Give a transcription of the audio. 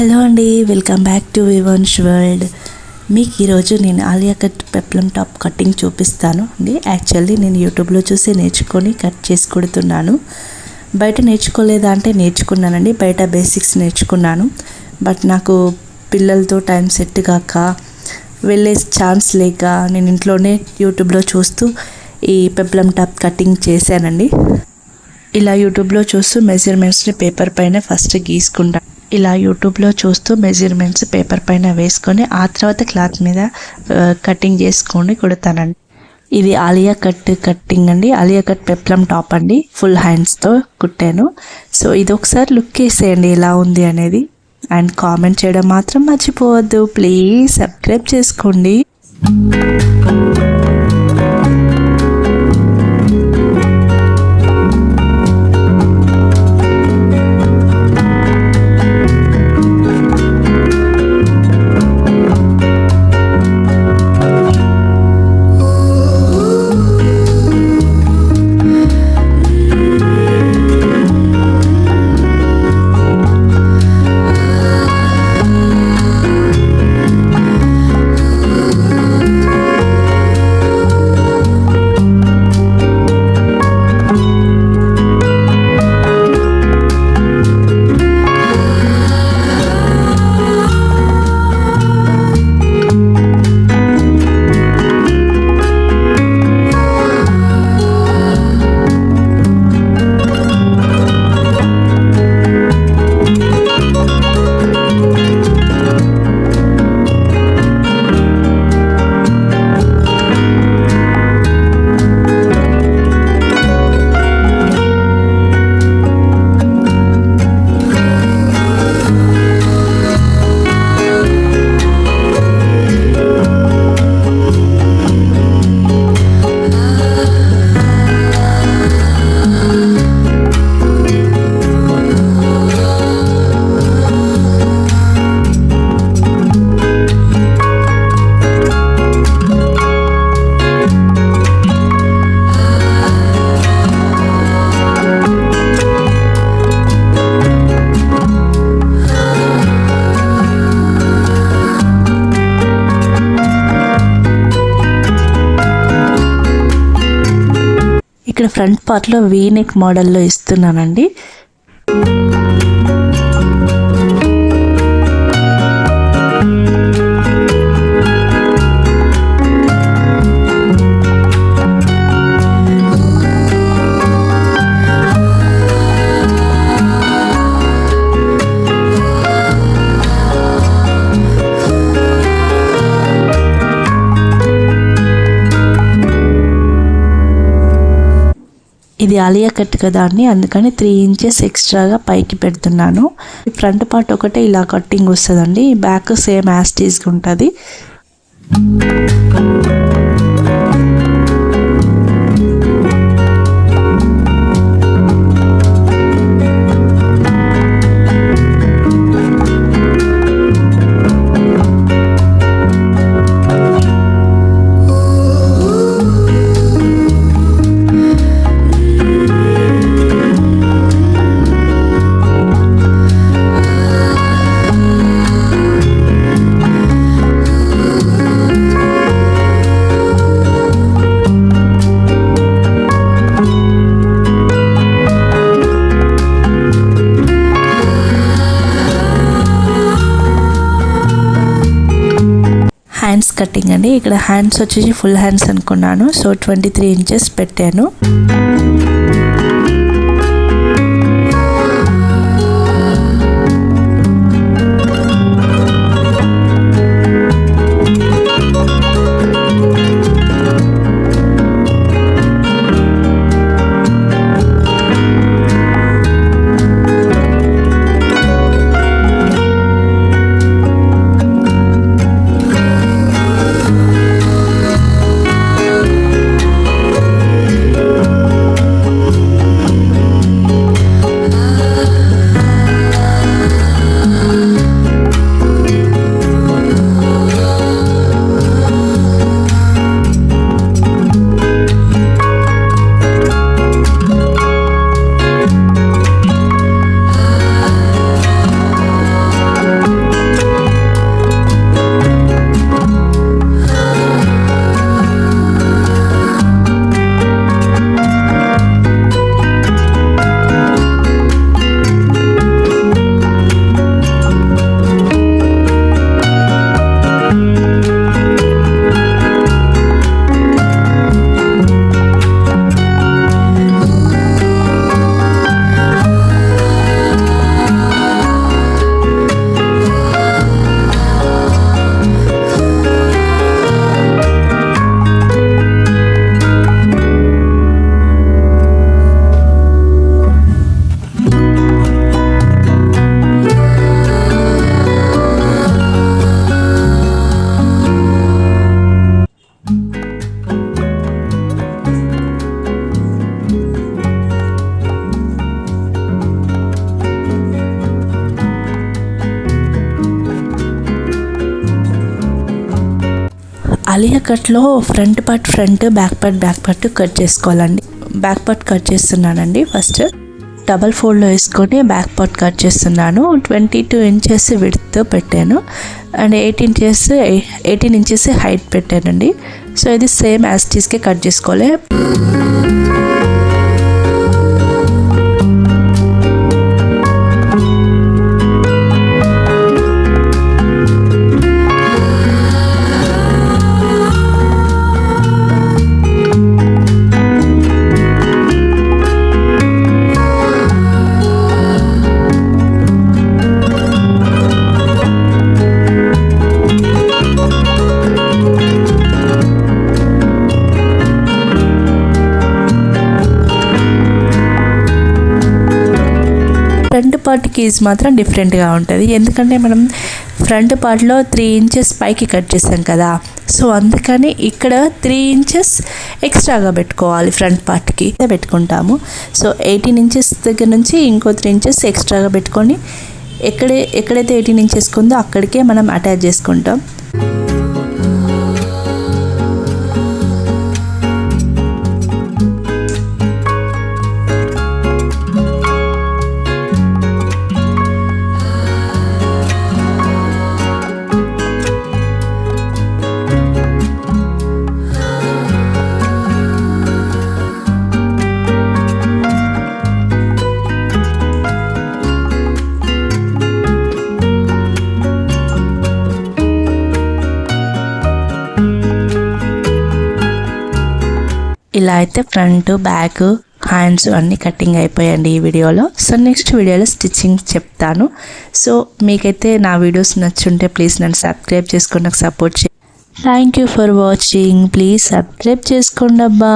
Hello అండి, welcome back to వివన్స్ world. మీకు ఈరోజు నేను Alia cut peplum top cutting చూపిస్తాను అండి. యాక్చువల్లీ నేను యూట్యూబ్లో చూసి నేర్చుకొని కట్ చేసి కుడుతున్నాను. బయట నేర్చుకోలేదా అంటే నేర్చుకున్నానండి, బయట బేసిక్స్ నేర్చుకున్నాను. బట్ నాకు పిల్లలతో టైం సెట్ కాక వెళ్ళే ఛాన్స్ లేక నేను ఇంట్లోనే యూట్యూబ్లో చూస్తూ ఈ పెప్లం టాప్ కటింగ్ చేశానండి. ఇలా యూట్యూబ్లో చూస్తూ మెజర్మెంట్స్ని పేపర్ పైన ఫస్ట్ గీసుకుంటాను. ఇలా యూట్యూబ్లో చూస్తూ మెజర్మెంట్స్ పేపర్ పైన వేసుకొని ఆ తర్వాత క్లాత్ మీద కటింగ్ చేసుకొని కుడతానండి. ఇది ఆలియా కట్ కటింగ్ అండి, ఆలియా కట్ పెప్లం టాప్ అండి. ఫుల్ హ్యాండ్స్తో కుట్టాను. సో ఇది ఒకసారి లుక్ వేసేయండి ఎలా ఉంది అనేది, అండ్ కామెంట్ చేయడం మాత్రం మర్చిపోవద్దు. ప్లీజ్ సబ్స్క్రైబ్ చేసుకోండి. ఇక్కడ ఫ్రంట్ పార్ట్లో వీనెక్ మోడల్లో ఇస్తున్నానండి. ఇది ఆలియా కట్ కదా అండి, అందుకని 3 ఇంచెస్ ఎక్స్ట్రాగా పైకి పెడుతున్నాను. ఫ్రంట్ పార్ట్ ఒకటే ఇలా కట్టింగ్ వస్తుందండి, బ్యాక్ సేమ్ యాస్టీస్గా ఉంటుంది. హ్యాండ్స్ కటింగ్ అండి. ఇక్కడ హ్యాండ్స్ వచ్చేసి ఫుల్ హ్యాండ్స్ అనుకున్నాను, సో 23 ఇంచెస్ పెట్టాను. ఆలియా కట్లో front part back part cut చేసుకోవాలండి. బ్యాక్ పార్ట్ కట్ చేస్తున్నానండి. ఫస్ట్ డబల్ ఫోల్డ్లో వేసుకొని బ్యాక్ పార్ట్ కట్ చేస్తున్నాను. 22 ఇంచెస్ విడ్త్ పెట్టాను అండ్ 18 ఇంచెస్ హైట్ పెట్టానండి. సో ఇది సేమ్ యాజ్ ఇట్ ఈస్కే కట్ చేసుకోవాలి. ఫ్రంట్ పార్ట్ కీజ్ మాత్రం డిఫరెంట్గా ఉంటుంది. ఎందుకంటే మనం ఫ్రంట్ పార్ట్లో 3 ఇంచెస్ పైకి కట్ చేసాం కదా. సో అందుకని ఇక్కడ 3 ఇంచెస్ ఎక్స్ట్రాగా పెట్టుకోవాలి. ఫ్రంట్ పార్ట్కి పెట్టుకుంటాము. సో 18 ఇంచెస్ దగ్గర నుంచి ఇంకో 3 ఇంచెస్ ఎక్స్ట్రాగా పెట్టుకొని ఎక్కడైతే 18 ఇంచెస్ ఉందో అక్కడికే మనం అటాచ్ చేసుకుంటాం. ఇలా అయితే ఫ్రంట్ బ్యాక్ హ్యాండ్స్ అన్నీ కటింగ్ అయిపోయాయండి ఈ వీడియోలో. సో నెక్స్ట్ వీడియోలో స్టిచ్చింగ్ చెప్తాను. సో మీకైతే నా వీడియోస్ నచ్చుంటే ప్లీజ్ నన్ను సబ్స్క్రైబ్ చేసుకొని నాకు సపోర్ట్ చేయండి. Thank you for watching. Please subscribe చేసుకోండి అబ్బా.